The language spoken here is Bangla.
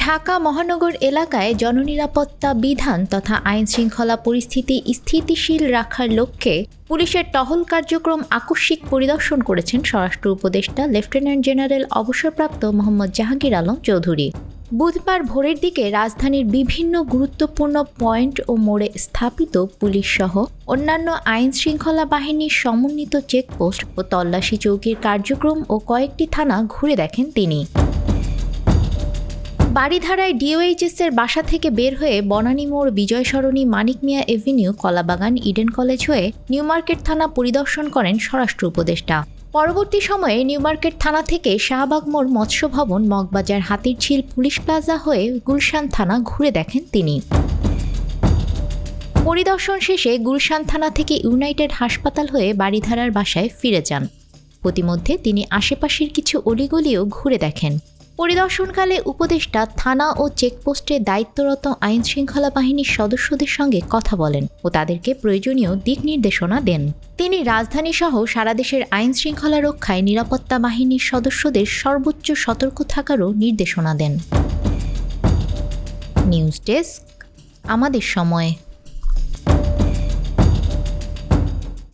ঢাকা মহানগর এলাকায় জননিরাপত্তা বিধান তথা আইনশৃঙ্খলা পরিস্থিতি স্থিতিশীল রাখার লক্ষ্যে পুলিশের টহল কার্যক্রম আকস্মিক পরিদর্শন করেছেন স্বরাষ্ট্র উপদেষ্টা লেফটেন্যান্ট জেনারেল অবসরপ্রাপ্ত মোহাম্মদ জাহাঙ্গীর আলম চৌধুরী। বুধবার ভোরের দিকে রাজধানীর বিভিন্ন গুরুত্বপূর্ণ পয়েন্ট ও মোড়ে স্থাপিত পুলিশসহ অন্যান্য আইনশৃঙ্খলা বাহিনীর সমন্বিত চেকপোস্ট ও তল্লাশি চৌকির কার্যক্রম ও কয়েকটি থানা ঘুরে দেখেন তিনি। বারিধারায় ডিওএইচএসের বাসা থেকে বের হয়ে বনানী মোড়, বিজয় সরণি, মানিক মিয়া এভিনিউ, কলাবাগান, ইডেন কলেজ হয়ে নিউ মার্কেট থানা পরিদর্শন করেন স্বরাষ্ট্র উপদেষ্টা। পরবর্তী সময়ে নিউ মার্কেট থানা থেকে শাহবাগ মোড়, মৎস্য ভবন, মগবাজার, হাতিরঝিল, পুলিশ প্লাজা হয়ে গুলশান থানা ঘুরে দেখেন তিনি। পরিদর্শন শেষে গুলশান থানা থেকে ইউনাইটেড হাসপাতাল হয়ে বারিধারার বাসায় ফিরে যান। প্রতিমধ্যে তিনি আশেপাশের কিছু অলিগলিও ঘুরে দেখেন। পরিদর্শনকালে উপদেষ্টা থানা ও চেকপোস্টে দায়িত্বরত আইনশৃঙ্খলা বাহিনীর সদস্যদের সঙ্গে কথা বলেন ও তাদেরকে প্রয়োজনীয় দিক নির্দেশনা দেন। তিনি রাজধানীসহ সারা দেশের আইনশৃঙ্খলা রক্ষায় নিরাপত্তা বাহিনীর সদস্যদের সর্বোচ্চ সতর্ক থাকারও নির্দেশনা দেন। নিউজ ডেস্ক, আমাদের সময়।